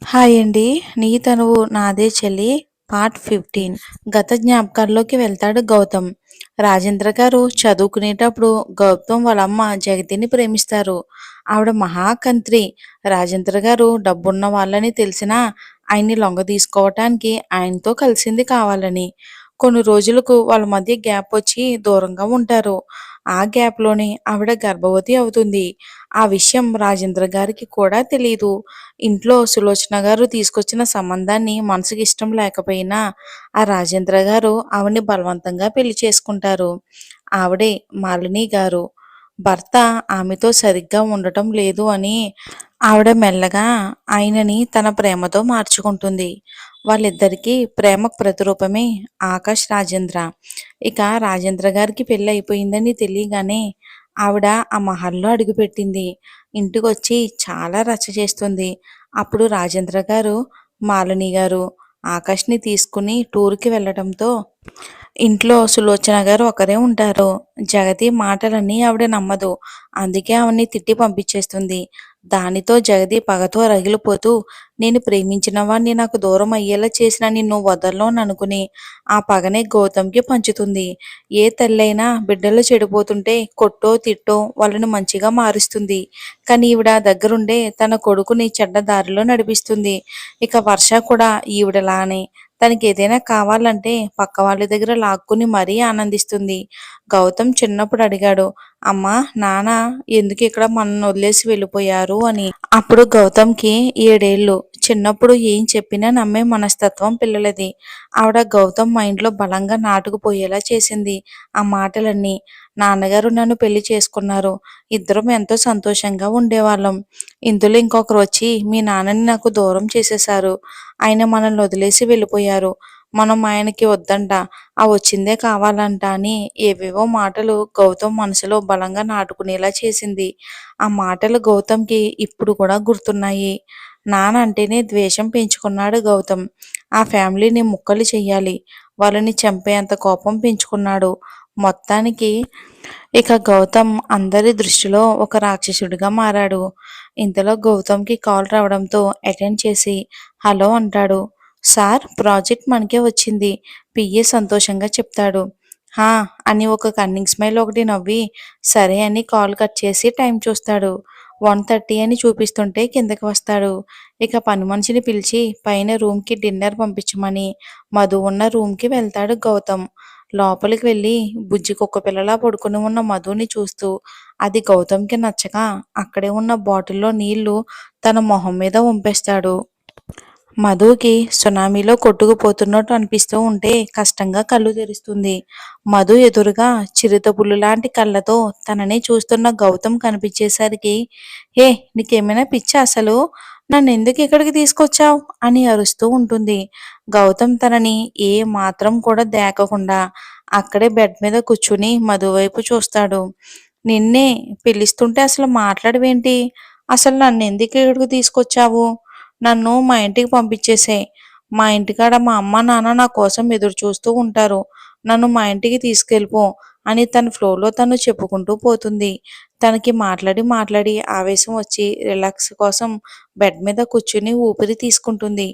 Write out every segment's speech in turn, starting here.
Hi అండి. 'నీ తనువు నాదే చెల్లి' పార్ట్ 15. గత జ్ఞాపకాల్లోకి వెళ్తాడు గౌతమ్. రాజేంద్ర గారు చదువుకునేటప్పుడు గౌతమ్ వాళ్ళమ్మ జగతిని ప్రేమిస్తారు. ఆవిడ మహాకంత్రి. రాజేంద్ర గారు డబ్బున్న వాళ్ళని తెలిసినా ఆయన్ని లొంగదీసుకోవటానికి ఆయనతో కలిసింది కావాలని. కొన్ని రోజులకు వాళ్ళ మధ్య గ్యాప్ వచ్చి దూరంగా ఉంటారు. ఆ గ్యాప్‌లోనే ఆవిడ గర్భవతి అవుతుంది. ఆ విషయం రాజేంద్ర గారికి కూడా తెలీదు. ఇంట్లో సులోచన గారు తీసుకొచ్చిన సంబంధాన్ని మనసుకి ఇష్టం లేకపోయినా ఆ రాజేంద్ర గారు ఆవిడని బలవంతంగా పెళ్లి చేసుకుంటారు. ఆవిడే మాలిని గారు. భర్త ఆమెతో సరిగ్గా ఉండటం లేదు అని ఆవిడ మెల్లగా ఆయనని తన ప్రేమతో మార్చుకుంటుంది. వాళ్ళిద్దరికీ ప్రేమకు ప్రతిరూపమే ఆకాష్ రాజేంద్ర. ఇక రాజేంద్ర గారికి పెళ్లి అయిపోయిందని తెలియగానే ఆవిడ ఆ మహల్‌లో అడుగుపెట్టింది. ఇంటికొచ్చి చాలా రచ్చ చేస్తుంది. అప్పుడు రాజేంద్ర గారు, మాలిని గారు ఆకాష్‌ని తీసుకుని టూర్‌కి వెళ్ళటంతో ఇంట్లో సులోచన గారు ఒకరే ఉంటారు. జగతి మాటలన్నీ ఆవిడ నమ్మదు. అందుకే ఆవిడ్ని తిట్టి పంపించేస్తుంది. దానితో జగతి పగతో రగిలిపోతూ నేను ప్రేమించిన వాడిని నాకు దూరం అయ్యేలా చేసిన నిన్ను వదలననుకుని ఆ పగనే గౌతమ్‌కి పంచుతుంది. ఏ తల్లైనా బిడ్డలు చెడిపోతుంటే కొట్టో, తిట్టో వాళ్ళని మంచిగా మారుస్తుంది. కానీ ఈవిడ దగ్గరుండే తన కొడుకుని చెడ్డ దారిలో నడిపిస్తుంది. ఇక వర్ష కూడా ఈవిడలానే తనకేదైనా కావాలంటే పక్క వాళ్ళ దగ్గర లాక్కుని మరీ ఆనందిస్తుంది. గౌతమ్ చిన్నప్పుడు అడిగాడు, అమ్మా, నాన్న ఎందుకు ఇక్కడ మనల్ని వదిలేసి వెళ్ళిపోయారు అని. అప్పుడు గౌతమ్‌కి 7 ఏళ్ళు. చిన్నప్పుడు ఏం చెప్పినా నమ్మే మనస్తత్వం పిల్లలది. ఆవిడ గౌతమ్ మైండ్‌లో బలంగా నాటుకుపోయేలా చేసింది ఆ మాటలన్నీ. నాన్నగారు నన్ను పెళ్లి చేసుకున్నారు. ఇద్దరం ఎంతో సంతోషంగా ఉండేవాళ్ళం. ఇందులో ఇంకొకరు వచ్చి మీ నాన్నని నాకు దూరం చేసేశారు. ఆయన మనల్ని వదిలేసి వెళ్ళిపోయారు. మనం ఆయనకి వద్దంట. ఆ వచ్చిందే కావాలంట అని ఏవేవో మాటలు గౌతమ్ మనసులో బలంగా నాటుకునేలా చేసింది. ఆ మాటలు గౌతమ్‌కి ఇప్పుడు కూడా గుర్తున్నాయి. నాన్న అంటేనే ద్వేషం పెంచుకున్నాడు గౌతమ్. ఆ ఫ్యామిలీని ముక్కలు చెయ్యాలి. వాళ్ళని చంపేంత కోపం పెంచుకున్నాడు. మొత్తానికి ఇక గౌతమ్ అందరి దృష్టిలో ఒక రాక్షసుడిగా మారాడు. ఇంతలో గౌతమ్‌కి కాల్ రావడంతో అటెండ్ చేసి హలో అంటాడు. సార్, ప్రాజెక్ట్ మనకే వచ్చింది. పిఏ సంతోషంగా చెప్తాడు. హా అని ఒక కన్నింగ్ స్మైల్ ఒకటి నవ్వి సరే అని కాల్ కట్ చేసి టైం చూస్తాడు. 1:30 అని చూపిస్తుంటే కిందకి వస్తాడు. ఇక పని మనిషిని పిలిచి పైన రూమ్‌కి డిన్నర్ పంపించమని మధు ఉన్న రూమ్‌కి వెళ్తాడు గౌతమ్. లోపలికి వెళ్ళి బుజ్జి కుక్క పిల్లలా పడుకుని ఉన్న మధుని చూస్తూ అది గౌతమ్‌కి నచ్చక అక్కడే ఉన్న బాటిల్‌లో నీళ్లు తన మొహం మీద వంపేస్తాడు. మధుకి సునామీలో కొట్టుకుపోతున్నట్టు అనిపిస్తూ ఉంటే కష్టంగా కళ్ళు తెరుస్తుంది. మధు ఎదురుగా చిరుతపులులాంటి కళ్ళతో తనని చూస్తున్న గౌతమ్ కనిపించేసరికి ఏ నీకేమైనా పిచ్చా అసలు? నన్నెందుకు ఇక్కడికి తీసుకొచ్చావు అని అరుస్తూ ఉంటుంది. గౌతమ్ తనని ఏ మాత్రం కూడా దేకకుండా అక్కడే బెడ్ మీద కూర్చుని మధు వైపు చూస్తాడు. నిన్నే పిలుస్తుంటే అసలు మాట్లాడవేంటి? అసలు నన్నెందుకు ఇక్కడికి తీసుకొచ్చావు? నన్ను మా ఇంటికి పంపించేసేయ్. మా ఇంటికాడ మా అమ్మ, నాన్న నా కోసం ఎదురు చూస్తూ ఉంటారు. నన్ను మా ఇంటికి తీసుకెళ్ళిపో అని తన ఫ్లోలో తను చెప్పుకుంటూ పోతుంది. తనకి మాట్లాడి మాట్లాడి ఆవేశం వచ్చి రిలాక్స్ కోసం బెడ్ మీద కూర్చుని ఊపిరి తీసుకుంటుంది.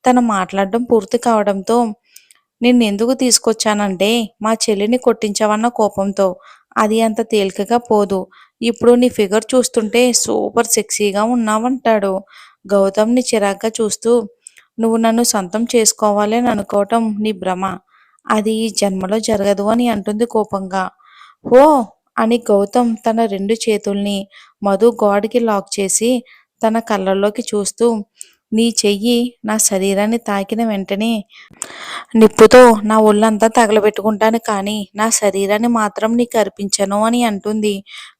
తను మాట్లాడడం పూర్తి కావడంతో నిన్నెందుకు తీసుకొచ్చానంటే మా చెల్లిని కొట్టించావన్న కోపంతో. అది అంత తేలికగా పోదు. ఇప్పుడు నీ ఫిగర్ చూస్తుంటే సూపర్ సెక్సీగా ఉన్నావంటాడు. గౌతమ్‌ని చిరాగ్గా చూస్తూ నువ్వు నన్ను సొంతం చేసుకోవాలి అని అనుకోవటం నీ భ్రమ. అది ఈ జన్మలో జరగదు అని అంటుంది కోపంగా. ఓహ్! అని గౌతమ్ తన 2 చేతుల్ని మధు గోడకి లాక్ చేసి తన కళ్ళల్లోకి చూస్తూ నీ చెయ్యి నా శరీరాన్ని తాకిన వెంటనే నిప్పుతో నా ఒళ్ళంతా తగలబెట్టుకుంటాను కానీ నా శరీరాన్ని మాత్రం నీకు అర్పించను అని అంటుంది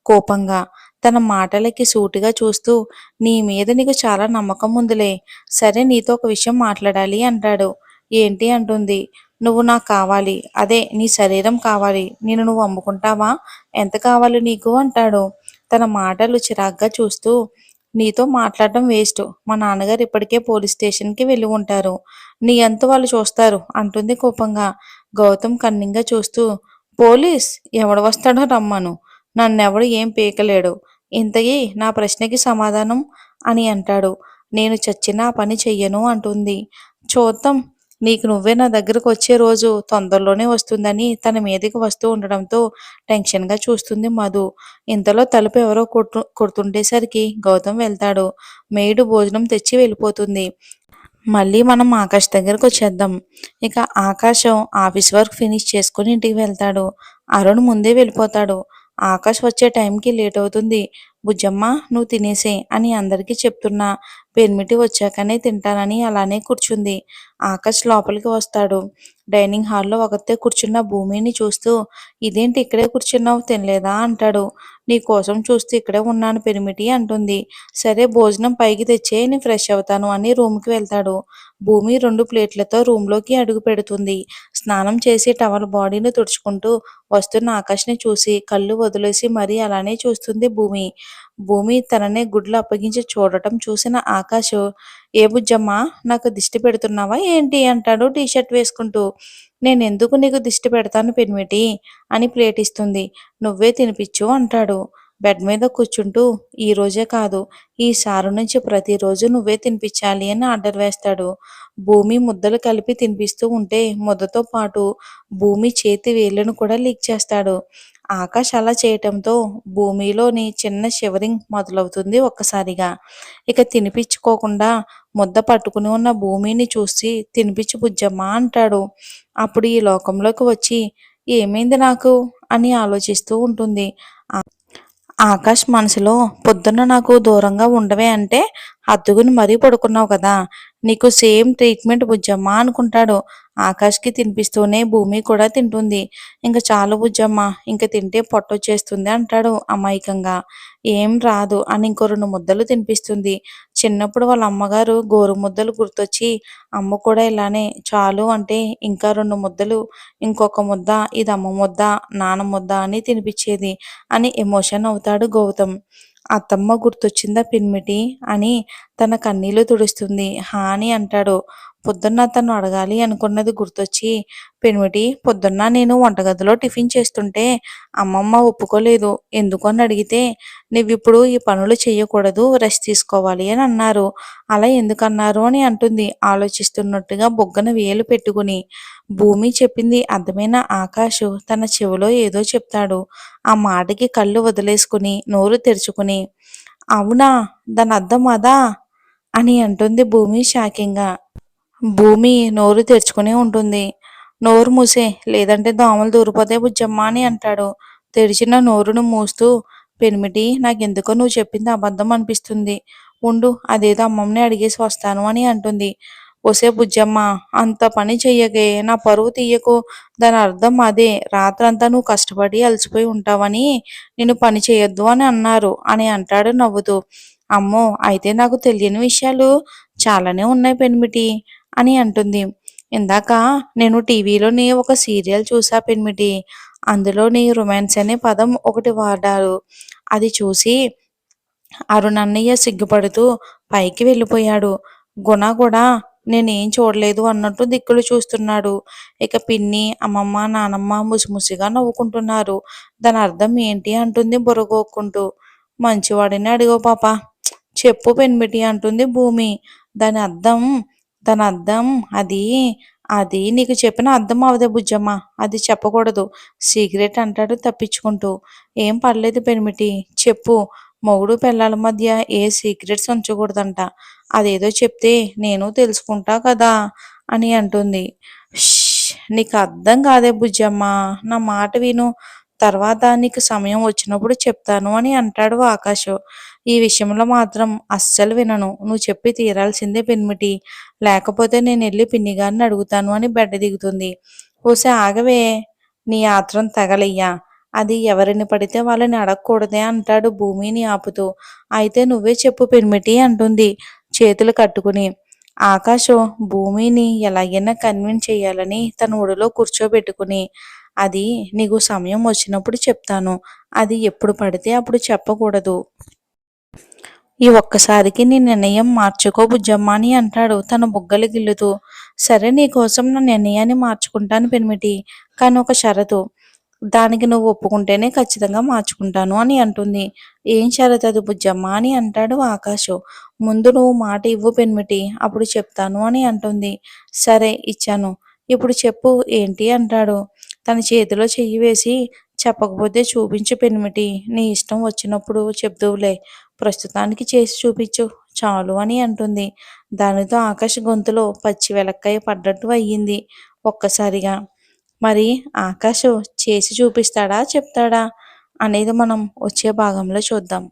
కోపంగా. తన మాటలకి సూటిగా చూస్తూ నీ మీద నీకు చాలా నమ్మకం ఉందిలే. సరే నీతో ఒక విషయం మాట్లాడాలి అంటాడు. ఏంటి అంటుంది. నువ్వు నాకు కావాలి. అదే నీ శరీరం కావాలి. నిన్ను నువ్వు అమ్ముకుంటావా? ఎంత కావాలి నీకు అంటాడు. తన మాటలు చిరాగ్గా చూస్తూ నీతో మాట్లాడడం వేస్ట్. మా నాన్నగారు ఇప్పటికే పోలీస్ స్టేషన్‌కి వెళ్ళి ఉంటారు. నీ అంతు వాళ్ళు చూస్తారు అంటుంది కోపంగా. గౌతమ్ కన్నింగా చూస్తూ పోలీస్ ఎవడు వస్తాడో రమ్మను. నన్నెవడు ఏం పీకలేడు. ఇంతకీ నా ప్రశ్నకి సమాధానం అని అంటాడు. నేను చచ్చినా ఆ పని చెయ్యను అంటుంది. చూద్దాం, నీకు నువ్వే నా దగ్గరకు వచ్చే రోజు తొందరలోనే వస్తుందని తన మీదకి వస్తూ ఉండడంతో టెన్షన్గా చూస్తుంది మధు. ఇంతలో తలుపు ఎవరో కొడుతుండేసరికి గౌతమ్ వెళ్తాడు. మేడు భోజనం తెచ్చి వెళ్ళిపోతుంది. మళ్ళీ మనం ఆకాష్ దగ్గరకొచ్చేద్దాం. ఇక ఆకాషం ఆఫీస్ వర్క్ ఫినిష్ చేసుకొని ఇంటికి వెళ్తాడు. అరుణ్ ముందే వెళ్ళిపోతాడు. ఆకాష్ వచ్చే టైంకి లేట్ అవుతుంది. బుజ్జమ్మ, నువ్వు తినేసేయ్ అని అందరికీ చెప్తున్నా పెనిమిటి వచ్చాకనే తింటానని అలానే కూర్చుంది. ఆకాష్ లోపలికి వస్తాడు. డైనింగ్ హాల్లో ఒకతే కూర్చున్న భూమిని చూస్తూ, ఇదేంటి ఇక్కడే కూర్చున్నావు, తినలేదా అంటాడు. నీ కోసం చూస్తూ ఇక్కడే ఉన్నాను పెనిమిటి అంటుంది. సరే భోజనం పైకి తెచ్చే, నేను ఫ్రెష్ అవుతాను అని రూమ్కి వెళ్తాడు. భూమి 2 ప్లేట్లతో రూమ్లోకి అడుగు పెడుతుంది. స్నానం చేసి టవల్ బాడీని తుడుచుకుంటూ వస్తున్న ఆకాష్ని చూసి కళ్ళు వదిలేసి మరీ అలానే చూస్తుంది భూమి. భూమి తననే గుడ్లు అప్పగించి చూడటం చూసిన ఆకాష్, ఏ బుజ్జమ్మా, నాకు దిష్టి పెడుతున్నావా ఏంటి అంటాడు టీషర్ట్ వేసుకుంటూ. నేనెందుకు నీకు దిష్టి పెడతాను పెనిమిటి అని ప్లేట్ ఇస్తుంది. నువ్వే తినిపించు అంటాడు. బెడ్ మీద కూర్చుంటూ, ఈ రోజే కాదు, ఈసారి నుంచి ప్రతిరోజు నువ్వే తినిపించాలి అని ఆర్డర్ వేస్తాడు. భూమి ముద్దలు కలిపి తినిపిస్తూ ఉంటే ముద్దతో పాటు భూమి చేతి వేళ్ళను కూడా లీక్ చేస్తాడు. ఆకాష్ అలా చేయటంతో భూమిలోని చిన్న షివరింగ్ మొదలవుతుంది ఒక్కసారిగా. ఇక తినిపించుకోకుండా ముద్ద పట్టుకుని ఉన్న భూమిని చూసి తినిపించు బుజ్జమ్మ అంటాడు. అప్పుడు ఈ లోకంలోకి వచ్చి ఏమైంది నాకు అని ఆలోచిస్తూ ఉంటుంది. ఆకాష్ మనసులో, పొద్దున్న నాకు దూరంగా ఉండవే అంటే హత్తుకుని మరీ పడుకున్నావు కదా, నీకు సేమ్ ట్రీట్మెంట్ బుజ్జమ్మ అనుకుంటాడు. ఆకాష్కి తినిపిస్తూనే భూమి కూడా తింటుంది. ఇంక చాలు బుజ్జమ్మ, ఇంక తింటే పొట్టొచ్చేస్తుంది అంటాడు అమాయకంగా. ఏం రాదు అని ఇంకో 2 ముద్దలు తినిపిస్తుంది. చిన్నప్పుడు వాళ్ళ అమ్మగారు గోరు ముద్దలు గుర్తొచ్చి అమ్మ కూడా ఇలానే చాలు అంటే ఇంకా 2 ముద్దలు, ఇంకొక ముద్ద, ఇది అమ్మ ముద్ద, నాన్న ముద్ద అని తినిపించేది అని ఎమోషన్ అవుతాడు గౌతమ్. అత్తమ్మ గుర్తొచ్చిందా పిన్మిటి అని తన కన్నీళ్లు తుడుస్తుంది. హా అని అంటాడు. పొద్దున్న తను అడగాలి అనుకున్నది గుర్తొచ్చి, పిన్మిటి, పొద్దున్న నేను వంటగదిలో టిఫిన్ చేస్తుంటే అమ్మమ్మ ఒప్పుకోలేదు. ఎందుకు అని అడిగితే, నువ్విప్పుడు ఈ పనులు చెయ్యకూడదు, రెస్ట్ తీసుకోవాలి అని అన్నారు. అలా ఎందుకన్నారు అని అంటుంది ఆలోచిస్తున్నట్టుగా బొగ్గన వేలు పెట్టుకుని. భూమి చెప్పింది అర్థమైన ఆకాష్ తన చెవిలో ఏదో చెప్తాడు. ఆ మాటకి కళ్ళు వదిలేసుకుని నోరు తెరుచుకుని, అవునా, దాని అర్థం అదా అని అంటుంది భూమి షాకింగ్గా. భూమి నోరు తెరుచుకుని ఉంటుంది. నోరు మూసే, లేదంటే దోమలు దూరిపోతాయి బుజ్జమ్మ అని అంటాడు. తెరిచిన నోరును మూస్తూ, పెనిమిటి, నాకెందుకో నువ్వు చెప్పింది అబద్ధం అనిపిస్తుంది. ఉండు, అదేదో అమ్మమ్మని అడిగేసి వస్తాను అని అంటుంది. ఒసే బుజ్జమ్మ, అంత పని చెయ్యకే, నా పరువు తీయకు. దాని అర్థం అదే, రాత్రంతా నువ్వు కష్టపడి అలసిపోయి ఉంటావని నేను పని చేయొద్దు అని అన్నారు అని అంటాడు నవ్వుతూ. అమ్మో, అయితే నాకు తెలియని విషయాలు చాలానే ఉన్నాయి పెనిమిటి అని అంటుంది. ఇందాక నేను టీవీలోని ఒక సీరియల్ చూసా పెనిమిటి. అందులోని రొమాన్స్ అనే పదం ఒకటి వాడారు. అది చూసి అరుణ్ అన్నయ్య సిగ్గుపడుతూ పైకి వెళ్ళిపోయాడు. గుణ కూడా నేనేం చూడలేదు అన్నట్టు దిక్కులు చూస్తున్నాడు. ఇక పిన్ని, అమ్మమ్మ, నానమ్మ ముసిముసిగా నవ్వుకుంటున్నారు. దాని అర్థం ఏంటి అంటుంది బుర్రగోక్కుంటూ. మంచివాడిని అడిగో పాప, చెప్పు పెన్మిటి అంటుంది భూమి. దాని అర్థం దాని అర్థం అది అది నీకు చెప్పిన అర్థం అవదే బుజ్జమ్మ, అది చెప్పకూడదు, సీక్రెట్ అంటాడు తప్పించుకుంటూ. ఏం పర్లేదు పెనిమిటి, చెప్పు. మొగుడు పెళ్ళాల మధ్య ఏ సీక్రెట్స్ ఉంచకూడదంట. అదేదో చెప్తే నేను తెలుసుకుంటా కదా అని అంటుంది. ష్, నీకు అర్థం కాదే బుజ్జమ్మ, నా మాట విను, తర్వాత నీకు సమయం వచ్చినప్పుడు చెప్తాను అని అంటాడు ఆకాష్. ఈ విషయంలో మాత్రం అస్సలు వినను, నువ్వు చెప్పి తీరాల్సిందే పెనిమిటి, లేకపోతే నేను వెళ్ళి పిన్ని గారిని అడుగుతాను అని బెడ్ దిగుతుంది. ఓసే ఆగవే, నీ ఆత్రం తగలయ్యా, అది ఎవరిని పడితే వాళ్ళని అడగకూడదే అంటాడు భూమిని ఆపుతూ. అయితే నువ్వే చెప్పు పెనిమిటి అంటుంది చేతులు కట్టుకుని. ఆకాశం భూమిని ఎలాగైనా కన్విన్స్ చేయాలని తన ఒడిలో కూర్చోబెట్టుకుని, అది నీకు సమయం వచ్చినప్పుడు చెప్తాను, అది ఎప్పుడు పడితే అప్పుడు చెప్పకూడదు. ఈ ఒక్కసారికి నీ నిర్ణయం మార్చుకో బుజ్జమ్మ అని అంటాడు తన బుగ్గలు గిల్లుతూ. సరే, నీకోసం నా నిర్ణయాన్ని మార్చుకుంటాను పెనిమిటి, కానీ ఒక షరతు. దానికి నువ్వు ఒప్పుకుంటేనే ఖచ్చితంగా మార్చుకుంటాను అని అంటుంది. ఏం షరతది బుజ్జమ్మ అని అంటాడు ఆకాషు. ముందు నువ్వు మాట ఇవ్వు పెనిమిటి, అప్పుడు చెప్తాను అని అంటుంది. సరే ఇచ్చాను. ఇప్పుడు చెప్పు ఏంటి అంటాడు. తన చేతిలో చెయ్యి వేసి చెప్పకపోతే చూపించు పెనిమిటి, నీ ఇష్టం వచ్చినప్పుడు చెప్దువులే. ప్రస్తుతానికి చేసి చూపించు చాలు అని అంటుంది. దానితో ఆకాష్ గొంతులో పచ్చి వెలక్కాయ పడ్డట్టు అయ్యింది ఒక్కసారిగా. మరి ఆకాష్ చేసి చూపిస్తాడా? చెప్తాడా? అనేది మనం వచ్చే భాగంలో చూద్దాం.